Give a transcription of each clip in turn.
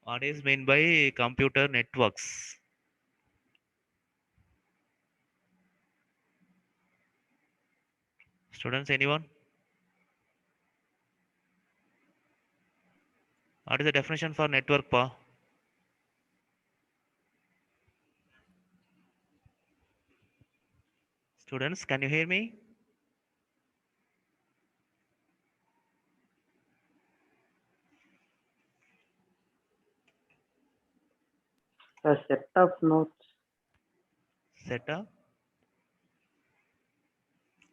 What is meant by computer networks? Students, anyone? What is the definition for network, pa? Students, can you hear me? A set of nodes. Set up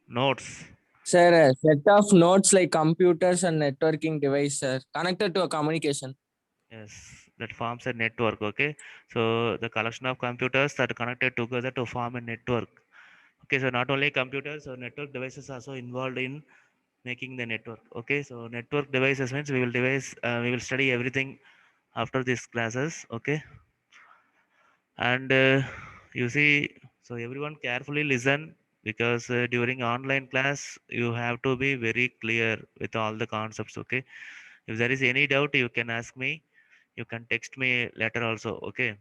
nodes. Sir, a set of nodes like computers and networking device, sir, connected to a communication. Yes, that forms a network. Okay, so the collection of computers that are connected together to form a network. Okay, so not only computers, so network devices also involved in making the network. Okay, so network devices means we will study everything after these classes. Okay, and you see, so everyone carefully listen because during online class you have to be very clear with all the concepts. Okay, if there is any doubt you can ask me, you can text me later also. Okay,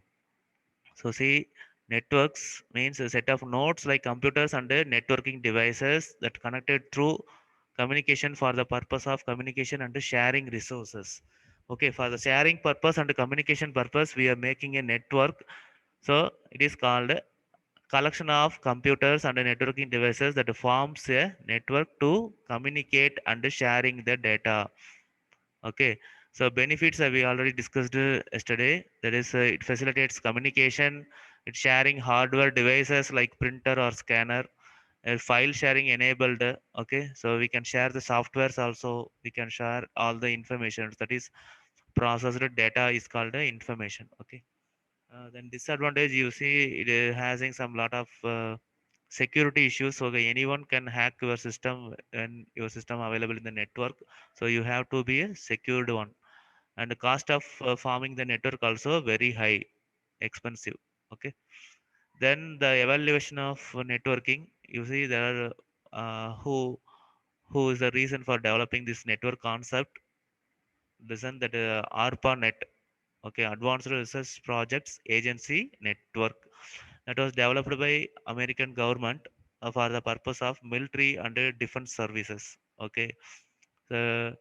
so see, networks means a set of nodes like computers and networking devices that connected through communication for the purpose of communication and sharing resources. Okay, for the sharing purpose and communication purpose, we are making a network. So it is called a collection of computers and networking devices that forms a network to communicate and sharing the data. Okay, so benefits we already discussed yesterday. That is, it facilitates communication. It's sharing hardware devices like printer or scanner. File sharing enabled. Okay, so we can share the softwares also. We can share all the information that is processed data is called information. Okay. Then disadvantage you see it having some lot of security issues. So anyone can hack your system and your system available in the network. So you have to be a secured one. And the cost of farming the network also very high, expensive. Okay. Then the evaluation of networking. You see there are who is the reason for developing this network concept. Listen that ARPANET. Okay, Advanced Research Projects Agency Network that was developed by American government for the purpose of military and defense services. Okay, so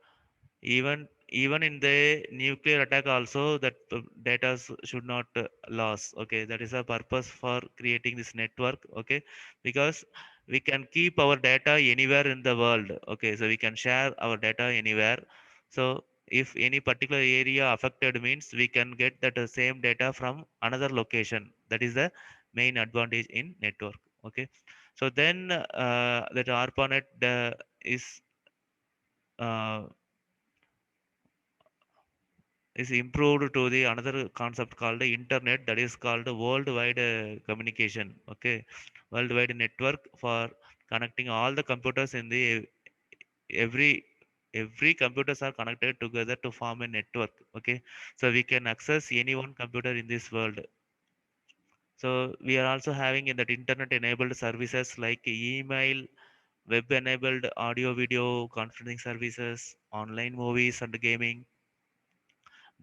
even in the nuclear attack also that data should not loss. Okay, that is a purpose for creating this network. Okay, because we can keep our data anywhere in the world. Okay, so we can share our data anywhere. So if any particular area affected means we can get that same data from another location. That is the main advantage in network. Okay, so then that ARPANET is uh, is improved to the another concept called the internet, that is called the worldwide communication. Okay, worldwide network for connecting all the computers in the every every computers are connected together to form a network. Okay, so we can access any one computer in this world. So we are also having in that internet enabled services like email, web enabled audio video conferencing services, online movies and gaming,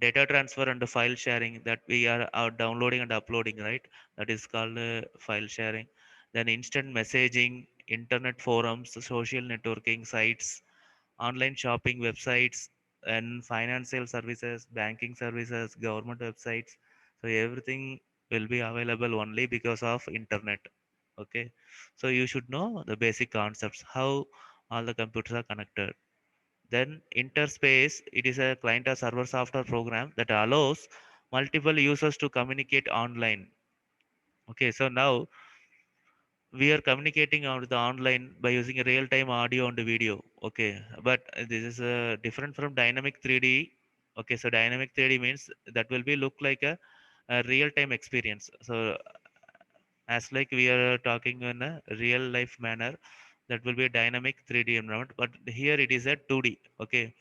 data transfer and file sharing that we are downloading and uploading, right? That is called file sharing. Then instant messaging, internet forums, social networking sites, online shopping websites, and financial services, banking services, government websites. So everything will be available only because of internet. Okay, so you should know the basic concepts how all the computers are connected. Then Interspace, it is a client or server software program that allows multiple users to communicate online. Okay, so now we are communicating on the online by using a real-time audio and video. Okay, but this is different from dynamic 3D. Okay, so dynamic 3D means that will be look like a real-time experience. So as like we are talking in a real life manner, that will be a dynamic 3D environment. But here it is a 2D. Okay,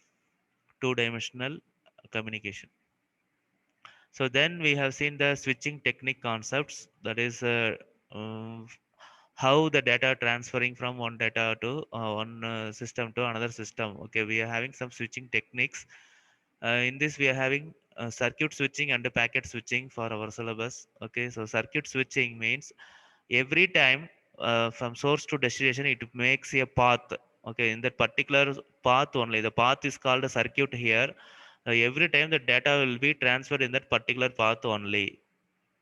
two-dimensional communication. So then we have seen the switching technique concepts. That is um, how the data transferring from one data to one system to another system. Okay, we are having some switching techniques. In this, we are having circuit switching and packet switching for our syllabus. Okay, so circuit switching means every time from source to destination it makes a path. Okay, in that particular path only, the path is called a circuit here. Every time the data will be transferred in that particular path only.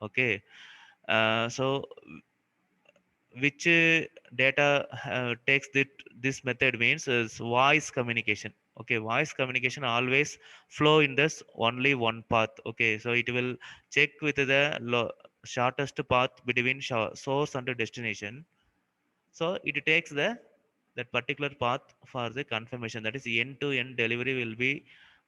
Okay, so which data takes this method means is voice communication. Okay, voice communication always flow in this only one path. Okay, so it will check with the shortest path between source and destination. So it takes that particular path for the confirmation, that is end to end delivery will be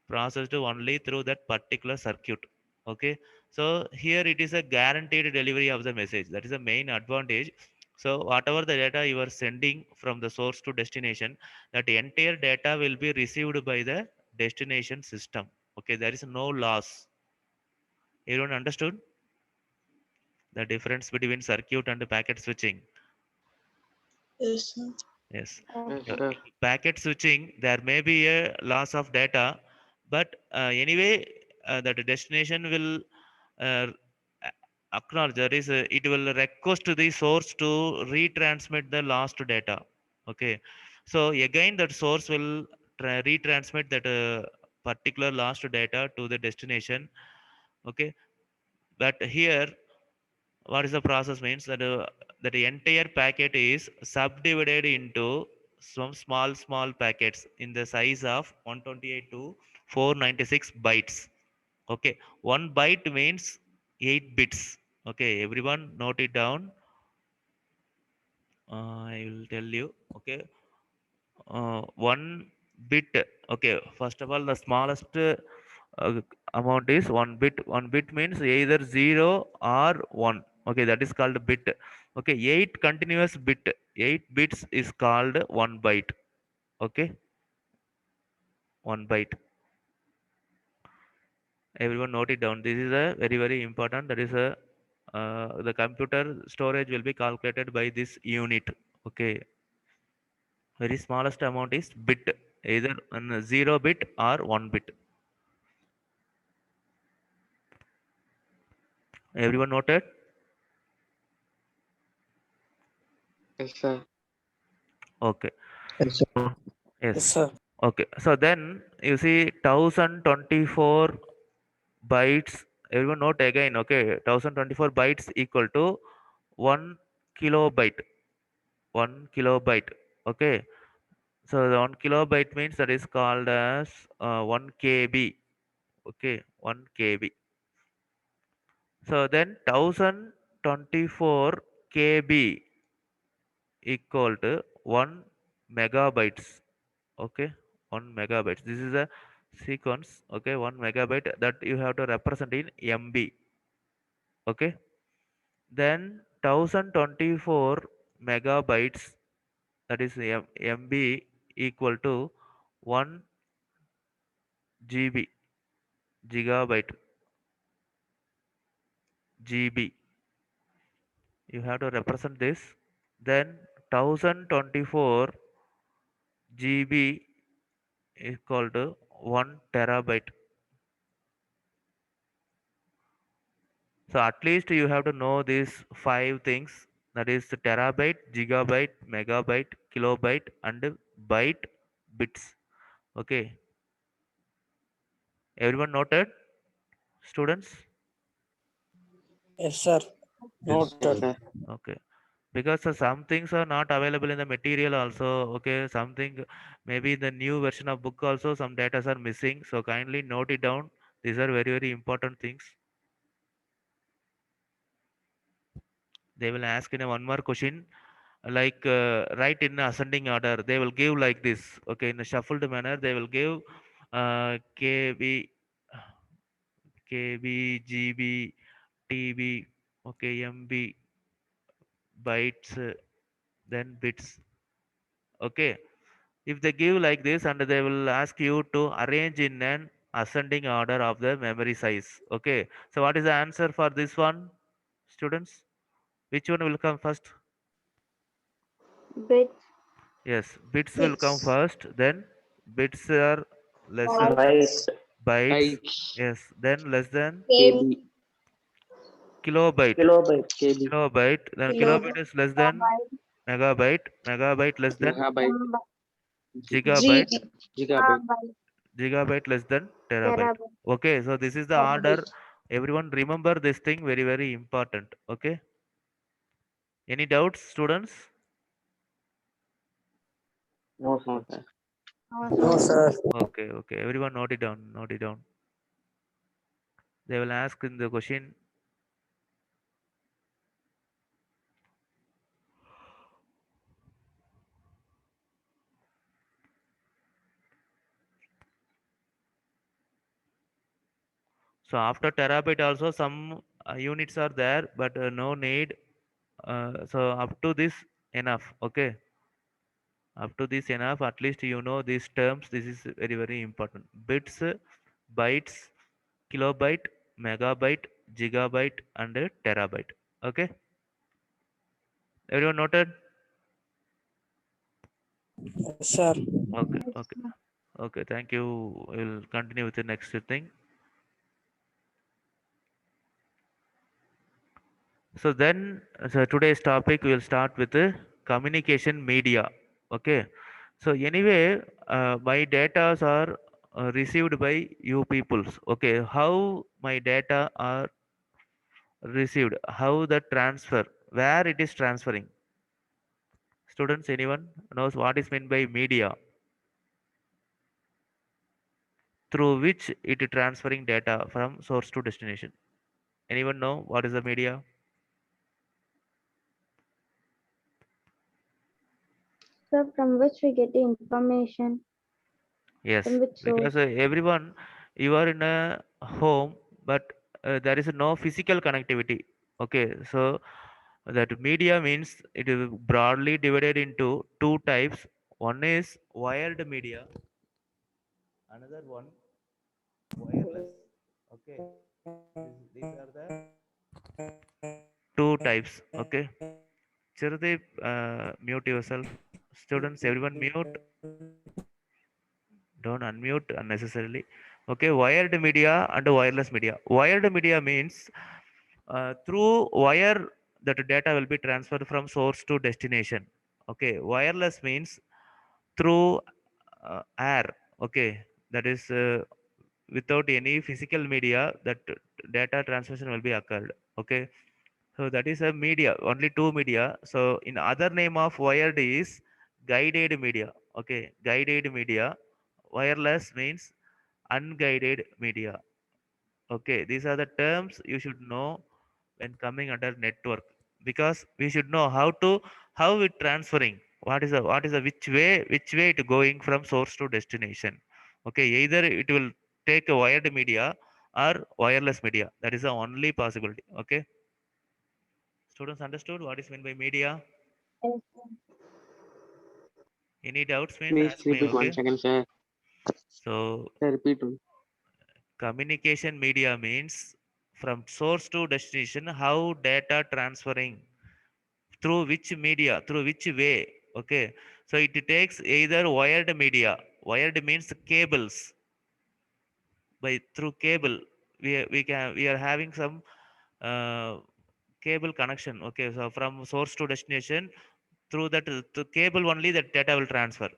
processed only through that particular circuit. Okay, so here it is a guaranteed delivery of the message, that is the main advantage. So whatever the data you are sending from the source to destination, that entire data will be received by the destination system. Okay, there is no loss. Everyone understood the difference between circuit and packet switching? Yes, sir. Yes. Yes, So sir. in packet switching, there may be a loss of data, but anyway, that destination will uh, acknowledge, that is, it will request the source to retransmit the lost data. Okay. So again, that source will retransmit that particular lost data to the destination. Okay. But here, what is the process means that the entire packet is subdivided into some small packets in the size of 128 to 496 bytes. Okay, one byte means 8 bits. Okay, everyone note it down. I will tell you. Okay, one bit. Okay, first of all, the smallest uh, amount is 1 bit. 1 bit means either 0 or 1. Okay, that is called bit. Okay, 8 continuous bit, 8 bits is called 1 byte. Okay, 1 byte. Everyone note it down. This is a very important. That is a the computer storage will be calculated by this unit. Okay, very smallest amount is bit, either 0 bit or 1 bit. Everyone noted? Yes, sir. Okay. Yes, sir. Yes. Yes, sir. Okay. So then you see 1024 bytes. Everyone note again. Okay. 1024 bytes equal to 1 kilobyte. 1 kilobyte. Okay. So the 1 kilobyte means that is called as 1 KB. Okay. 1 KB. So then 1024 KB equal to 1 megabytes. Okay, 1 megabytes, this is a sequence. Okay, 1 megabyte that you have to represent in MB. Okay, then 1024 megabytes, that is MB equal to 1 GB, gigabyte, GB, you have to represent this. Then 1024 GB equal to 1 terabyte. So at least you have to know these 5 things, that is terabyte, gigabyte, megabyte, kilobyte, and byte, bits. Okay, everyone noted, students? Yes, sir. Yes. Yes, Noted. sir. Okay, because some things are not available in the material also. Okay, something maybe in the new version of book also some data are missing. So kindly note it down. These are very important things. They will ask in a one more question, like write in ascending order. They will give like this. Okay, in a shuffled manner they will give kb, gb, tb, okay, mb, bytes, then bits. Okay, if they give like this, and they will ask you to arrange in an ascending order of the memory size. Okay, so what is the answer for this one, students? Which one will come first? Bits. Yes, bits will come Bits. first, then bits are lesser. Byte. bytes. Bytes. Yes. Then less than KB. kilobyte. Kilobyte. KB. Kilobyte. Then kilobit is less than megabyte. Megabyte less than Megabyte. gigabyte. Gigabyte. Gigabyte less than terabyte. Okay. So this is the order. Everyone remember this thing, very, very important. Okay. Any doubts, students? No, sir. No, sir. Okay. Okay. Everyone note it down. Note it down. They will ask in the question. So after terabyte also some units are there, but no need. So up to this enough. Okay. Up to this enough. At least you know these terms. This is very, very important. Bits, bytes, kilobyte, megabyte, gigabyte, and terabyte. Okay. Everyone noted? Sir. Okay. Okay. Okay. Thank you. We'll continue with the next thing. So today's topic will start with the communication media. Okay. So anyway, my data are received by you peoples. Okay. How my data are received? How the transfer? Where it is transferring? Students, anyone knows what is meant by media? Through which it is transferring data from source to destination. Anyone know what is the media? So from which we get the information, from Yes, which because source? everyone, you are in a home, but there is no physical connectivity. Okay, so that media means it is broadly divided into two types. One is wired media, another one wireless. Okay, these are the two types. Okay, Chiradeep, mute yourself. Students, everyone mute. Don't unmute unnecessarily. Okay, wired media and wireless media. Wired media means through wire that data will be transferred from source to destination. Okay, wireless means through air. Okay, that is without any physical media that data transmission will be occurred. Okay, so that is a media, only two media. So in other name of wired is guided media. Okay, guided media. Wireless means unguided media. Okay, these are the terms you should know when coming under network, because we should know how it transferring. What is the which way it going from source to destination. Okay, either it will take a wired media or wireless media. That is the only possibility. Okay, students understood what is meant by media? Yes, Any doubts means Please ask me. repeat one Okay, second, sir. so Sir, repeat one. communication media means from source to destination, how data transferring, through which media, through which way. Okay, so it takes either wired media. Wired means cables. By through cable, we are having some uh, cable connection. Okay, so from source to destination, through that the cable only that data will transfer.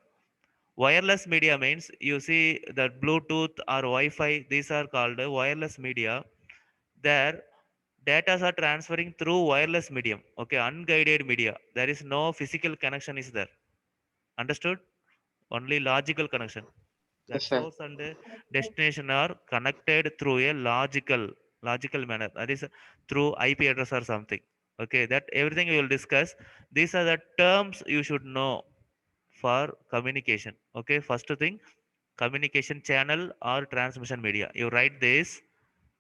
Wireless media means you see that Bluetooth or Wi-Fi, these are called wireless media. There data are transferring through wireless medium. Okay, unguided media. There is no physical connection is there. Understood? Only logical connection. That Yes, sir. source and destination are connected through a logical manner. That is through IP address or something. Okay, that everything we will discuss. These are the terms you should know for communication. Okay, first thing, communication channel or transmission media. You write this: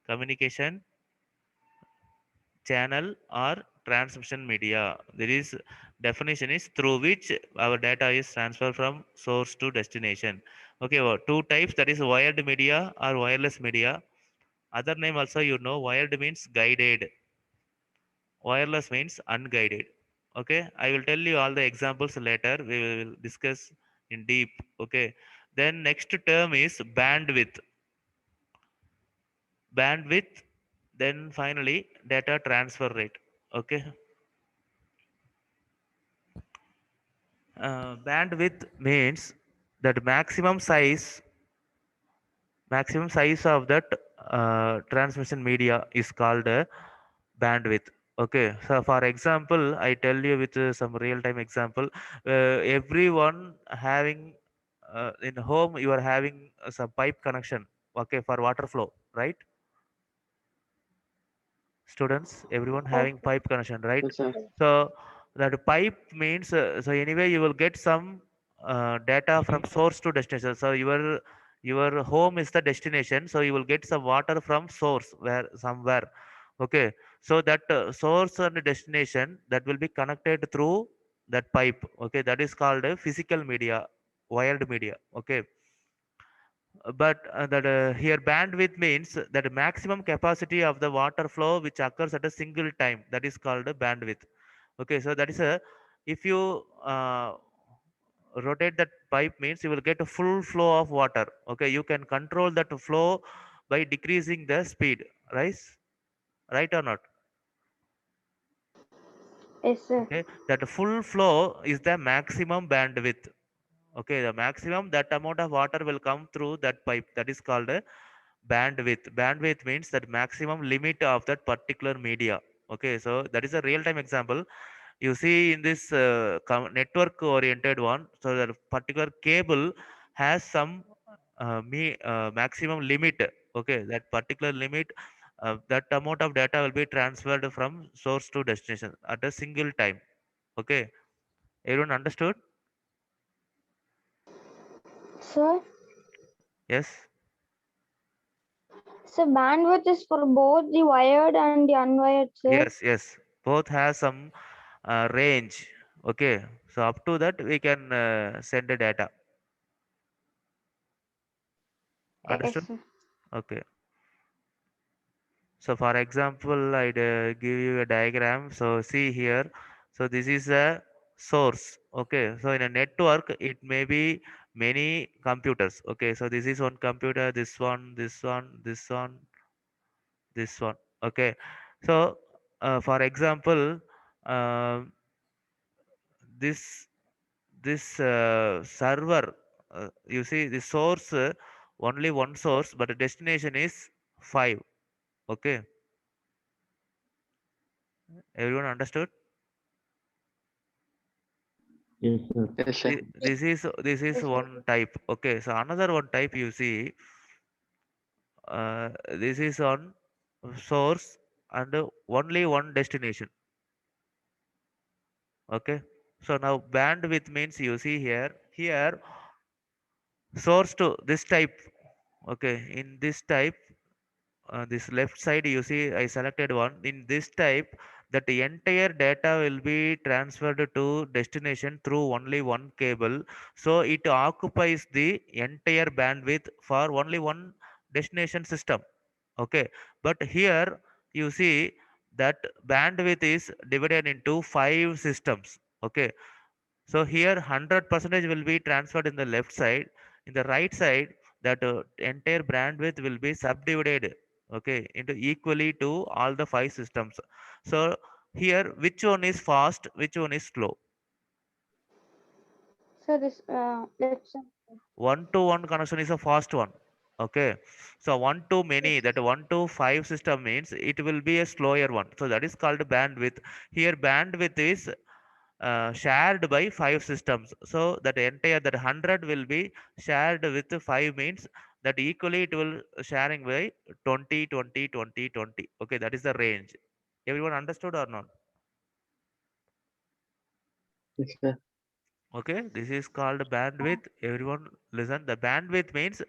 communication channel or transmission media. There is definition is through which our data is transferred from source to destination. Okay, well, two types, that is wired media or wireless media. Other name also you know, wired means guided, wireless means unguided. Okay, I will tell you all the examples later. We will discuss in deep. Okay, then next term is bandwidth. bandwidth, then finally data transfer rate. Okay. Bandwidth means that maximum size of that transmission media is called bandwidth. Okay, so for example, I tell you with some real time example. Everyone having in home, you are having some pipe connection, okay, for water flow, right? Students, everyone Yes, having pipe connection, right? Yes, sir. So that pipe means so anyway you will get some data from source to destination. So your home is the destination, so you will get some water from source where somewhere. Okay, so that source and destination, that will be connected through that pipe. Okay, that is called a physical media, wired media. Okay, but that here bandwidth means that maximum capacity of the water flow which occurs at a single time, that is called a bandwidth. Okay, so that is a, if you rotate that pipe means you will get a full flow of water. Okay, you can control that flow by decreasing the speed, right? Right or not? yes, sir. Okay, that full flow is the maximum bandwidth. Okay, the maximum that amount of water will come through that pipe, that is called a bandwidth. Bandwidth means that maximum limit of that particular media. Okay, so that is a real time example. You see in this network oriented one, so that particular cable has some maximum limit. Okay, that particular limit, that amount of data will be transferred from source to destination at a single time. Okay, everyone understood? Sir, Yes. so bandwidth is for both the wired and the unwired, sir. Yes, yes. Both have some range. Okay. So up to that we can send the data. Yes, Understood? sir. Okay. So for example, I'd give you a diagram. So see here. So this is a source. Okay. So in a network, it may be many computers. Okay. So this is one computer, this one, this one, this one, this one. Okay. So for example, um this this server, you see the source, only one source, but the destination is 5. Okay, everyone understood? Yes, sir. Yes, sir. This is Yes, sir. one type. Okay, so another one type, you see, this is on source and only one destination. Okay, so now bandwidth means, you see here source to this type. Okay, in this type, this left side, you see I selected one. In this type, that the entire data will be transferred to destination through only one cable, so it occupies the entire bandwidth for only one destination system. Okay, but here you see that bandwidth is divided into 5 systems. Okay, so here 100 percentage will be transferred in the left side. In the right side, that entire bandwidth will be subdivided, okay, into equally to all the 5 systems. So here, which one is fast, which one is slow? So this left side. One to one connection is a fast one. Okay, so one to many, Yes, that 1 to 5 system means it will be a slower one. So that is called bandwidth. Here bandwidth is shared by 5 systems, so that entire, that 100 will be shared with 5 means that equally it will sharing by 20, 20, 20, 20. Okay, that is the range. Everyone understood or not? Yes, sir. Okay, this is called bandwidth. Everyone listen, the bandwidth means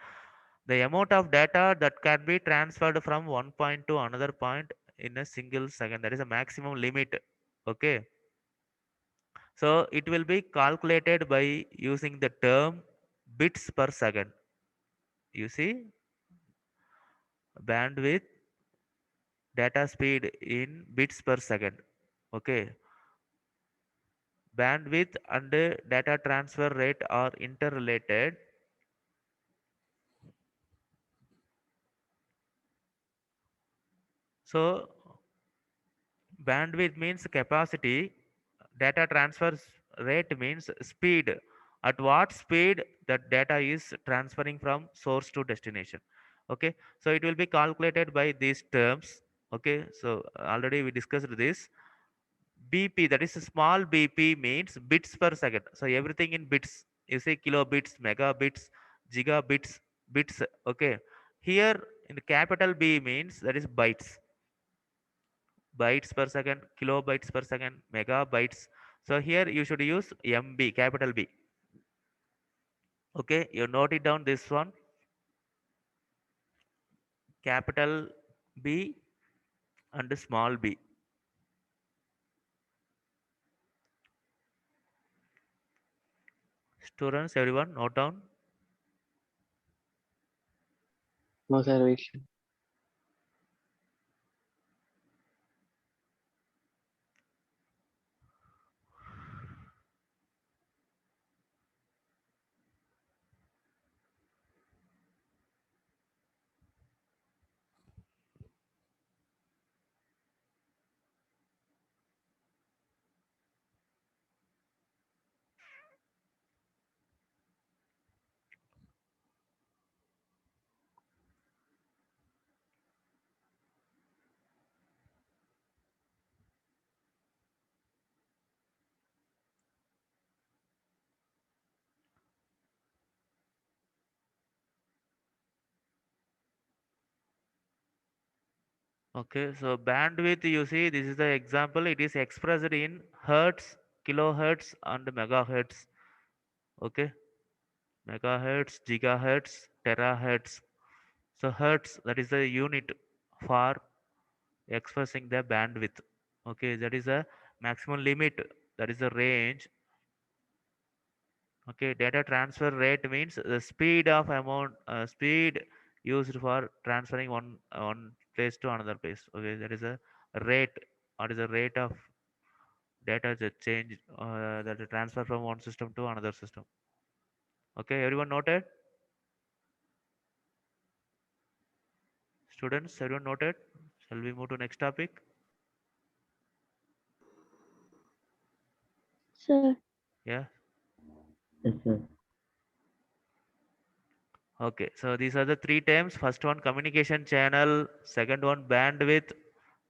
the amount of data that can be transferred from one point to another point in a single second, that is a maximum limit. Okay, so it will be calculated by using the term bits per second. You see, bandwidth, data speed in bits per second. Okay, bandwidth and data transfer rate are interrelated. So bandwidth means capacity, data transfer rate means speed, at what speed that data is transferring from source to destination. Okay, so it will be calculated by these terms. Okay, so already we discussed this. BP, that is small BP, means bits per second. So everything in bits. You say kilobits, megabits, gigabits, bits. Okay. Here in the capital B means that is bytes. Bytes per second, kilobytes per second, megabytes. So here you should use MB, capital B. Okay, you note it down this one. Capital B and small b. Students, everyone, note down. No, sir, Vish. Okay, so bandwidth, you see, this is the example. It is expressed in hertz, kilohertz, and megahertz. Okay, megahertz, gigahertz, terahertz. So hertz, that is the unit for expressing the bandwidth. Okay, that is a maximum limit. That is the range. Okay, data transfer rate means the speed of amount, speed used for transferring one place to another place. Okay, that is a rate. What is the rate of data that change, that transfer from one system to another system? Okay, everyone noted? Students, everyone noted? Shall we move to next topic? Sir, Yeah. Yes, sir. Okay, so these are the three terms. First one, communication channel. Second one, bandwidth.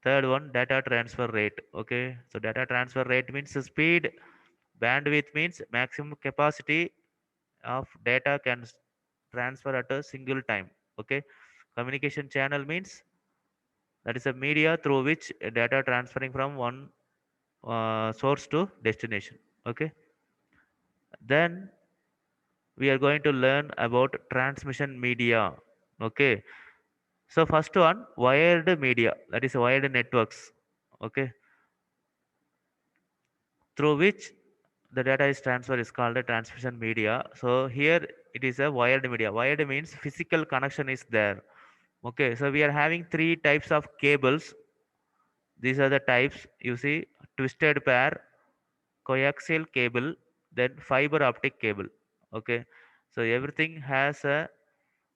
Third one, data transfer rate. Okay, so data transfer rate means the speed. Bandwidth means maximum capacity of data can transfer at a single time. Okay, communication channel means that is a media through which data transferring from one source to destination. Okay, then we are going to learn about transmission media. Okay, so first one, wired media, that is wired networks. Okay, through which the data is transferred is called a transmission media. So here it is a wired media. Wired means physical connection is there. Okay, so we are having three types of cables. These are the types. You see, twisted pair, coaxial cable, then fiber optic cable. Okay, so everything has a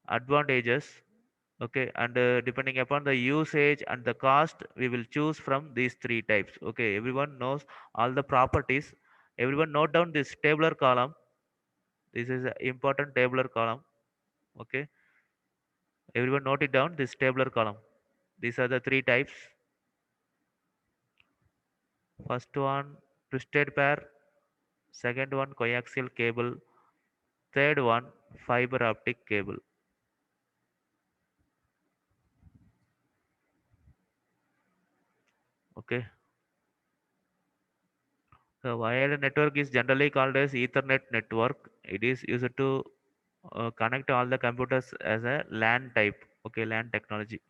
advantages. Okay, and depending upon the usage and the cost, we will choose from these three types. Okay, everyone knows all the properties. Everyone note down this tabular column. This is an important tabular column. Okay, everyone note it down, this tabular column. These are the three types. First one, twisted pair. Second one, coaxial cable. Third one, fiber optic cable. Okay, the wired network is generally called as Ethernet network. It is used to connect all the computers as a LAN type. Okay, LAN technology.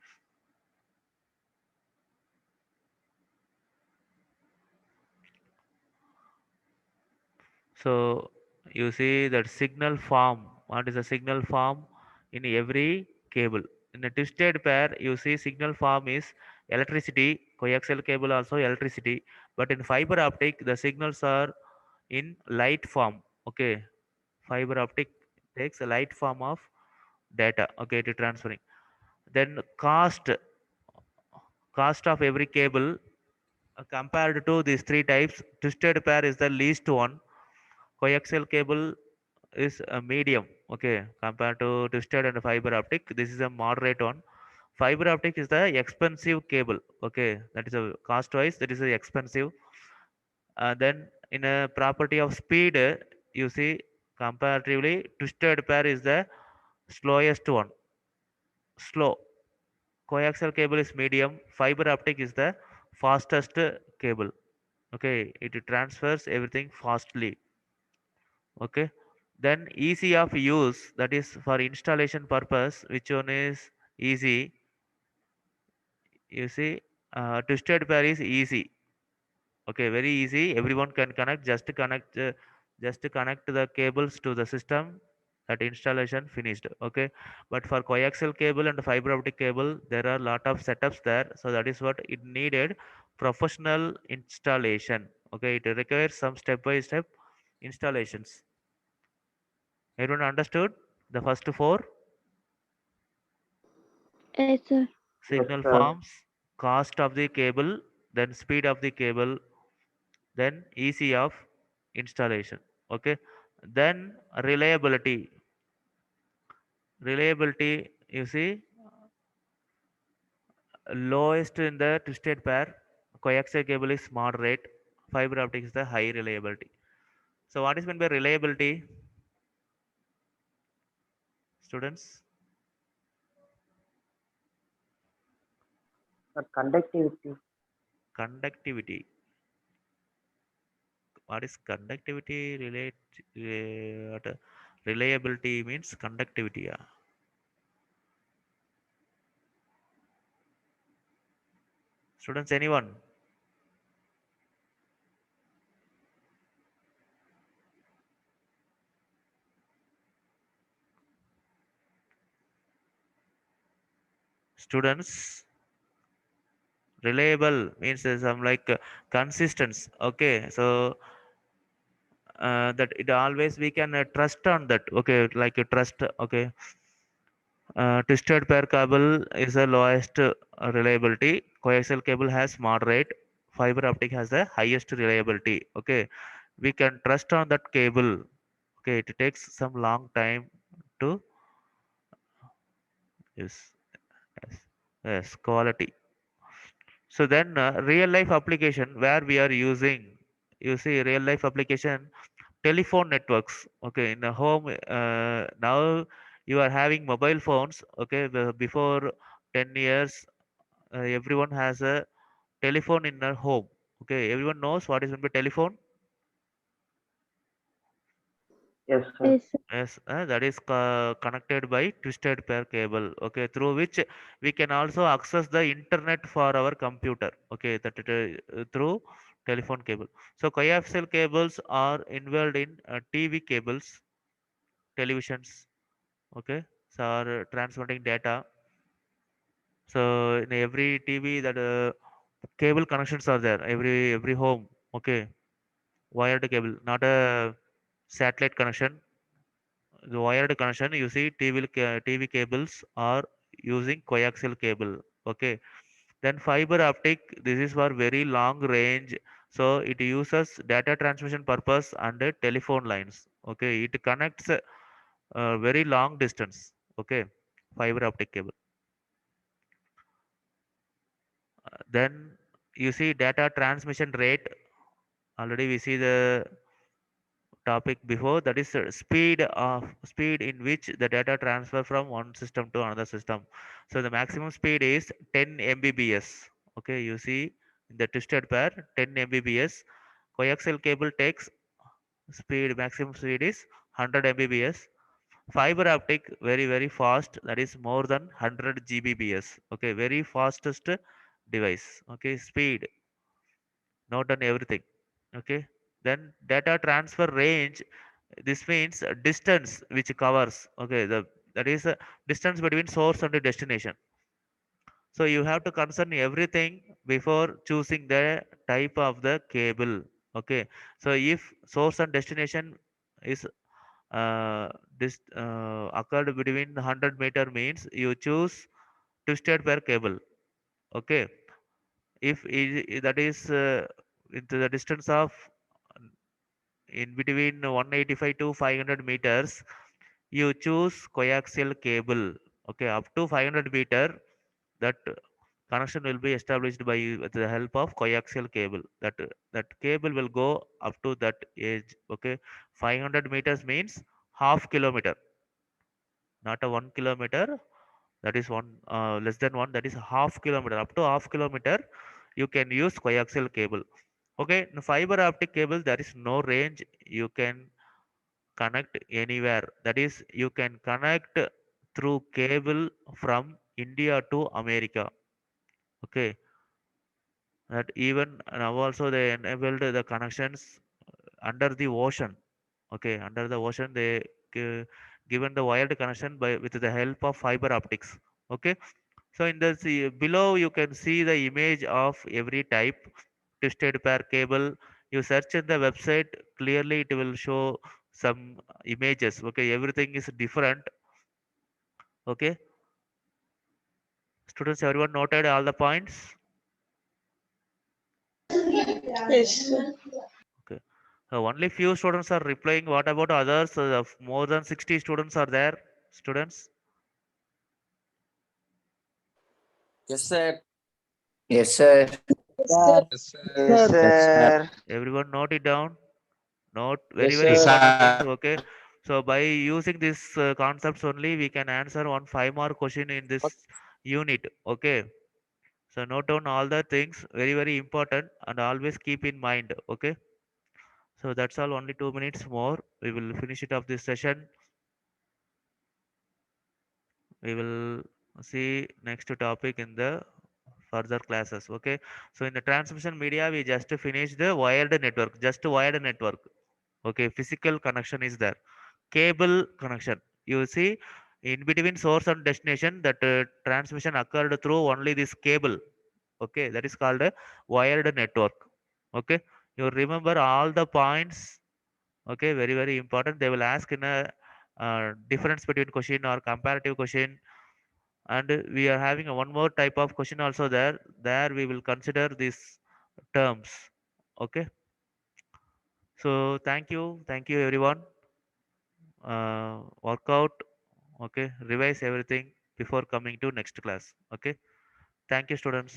So you see that signal form. What is a signal form in every cable? In a twisted pair, you see signal form is electricity. Coaxial cable also electricity. But in fiber optic, the signals are in light form. Okay, fiber optic takes a light form of data. Okay, to transferring. Then cost. cost of every cable compared to these three types, twisted pair is the least one. Coaxial cable is a medium, okay, compared to twisted and fiber optic. This is a moderate one. Fiber optic is the expensive cable, okay, that is a cost wise, that is a expensive. Then in a property of speed, you see comparatively twisted pair is the slowest one, slow. Coaxial cable is medium, fiber optic is the fastest cable, okay, it transfers everything fastly, okay. Then easy of use, that is for installation purpose, which one is easy? You see, twisted pair is easy, okay, very easy, everyone can connect, just to connect the cables to the system, that installation finished, okay. But for coaxial cable and fiber optic cable, there are a lot of setups there, so that is what it needed professional installation, okay, it requires some step by step installations. Everyone understood the first four? Yes, sir. Signal sir. forms, cost of the cable, then speed of the cable, then easy of installation, okay. Then reliability, you see, lowest in the twisted pair, coaxial cable is moderate, fiber optic is the high reliability. So what is meant by reliability, students? Conductivity. Conductivity. What is conductivity? Reliability means conductivity, yeah. Students, anyone? Students, reliable means some like consistence, okay. So that it always we can trust on that, okay, like a trust, okay. Twisted pair cable is the lowest reliability. Coaxial cable has moderate. Fiber optic has the highest reliability. Okay, we can trust on that cable. Okay, it takes some long time to yes, yes, yes, quality. So then real life application where we are using, you see real life application, telephone networks, okay, in a home. Now you are having mobile phones, okay. Before 10 years, everyone has a telephone in their home, okay. Everyone knows what is meant by telephone. Yes, sir. Yes, sir. Yes, that is connected by twisted pair cable, okay, through which we can also access the internet for our computer, okay, through telephone cable. So coaxial cables are involved in TV cables, televisions, okay, so are transmitting data. So in every TV that cable connections are there, every home, okay, wired cable, not a satellite connection. The wired connection, you see TV cables are using coaxial cable, okay. Then fiber optic, this is for very long range, so it uses data transmission purpose and telephone lines, okay. It connects very long distance, okay, fiber optic cable. Then you see data transmission rate, already we see the topic before, that is speed in which the data transfer from one system to another system. So the maximum speed is 10 mbps, okay. You see in the twisted pair 10 mbps. Coaxial cable takes speed, maximum speed is 100 mbps. Fiber optic very fast, that is more than 100 gbps, okay, very fastest device, okay. Speed, not on everything, okay. Then data transfer range, this means distance which covers, okay, that is a distance between source and the destination. So you have to concern everything before choosing the type of the cable, okay. So if source and destination is this occurred between 100-meter means you choose twisted pair cable, okay. if that is into the distance of in between 185 to 500 meters, you choose coaxial cable. Okay, up to 500 meter, that connection will be established by with the help of coaxial cable. That cable will go up to that edge. Okay, 500 meters means half kilometer, not a 1 kilometer. That is one less than one. That is half kilometer. Up to half kilometer, you can use coaxial cable. Okay, in fiber optic cable there is no range. You can connect anywhere. That is, you can connect through cable from India to America. Okay, that even now also they enabled the connections under the ocean. Okay, under the ocean they given the wired connection by with the help of fiber optics. Okay, so in the below you can see the image of every type twisted pair cable. You search in the website, clearly it will show some images. Okay, everything is different. Okay, students, everyone noted all the points? Yes, sir. Okay, only few students are replying. What about others? More than 60 students are there. Students, Yes, sir. Yes, sir. Sir. Yes, Yes, sir. Yes, sir. sir. everyone note it down. Note very Yes, very Yes, sir. important things. sir. Okay, so by using these concepts only, we can answer one 5 mark question in this unit. Okay, so note down all the things, very very important, and always keep in mind. Okay, so that's all. Only 2 minutes more. We will finish it off this session. We will see next topic in the further classes. Okay, so in the transmission media, we just finished the wired network, just wired network. Okay, physical connection is there. Cable connection. You see, in between source and destination, that transmission occurred through only this cable. Okay, that is called a wired network. Okay, you remember all the points. Okay, very very important. They will ask in a difference between question or comparative question, and we are having a one more type of question also there. There we will consider these terms. Okay, so thank you everyone. Work out. Okay, revise everything before coming to next class. Okay, thank you students.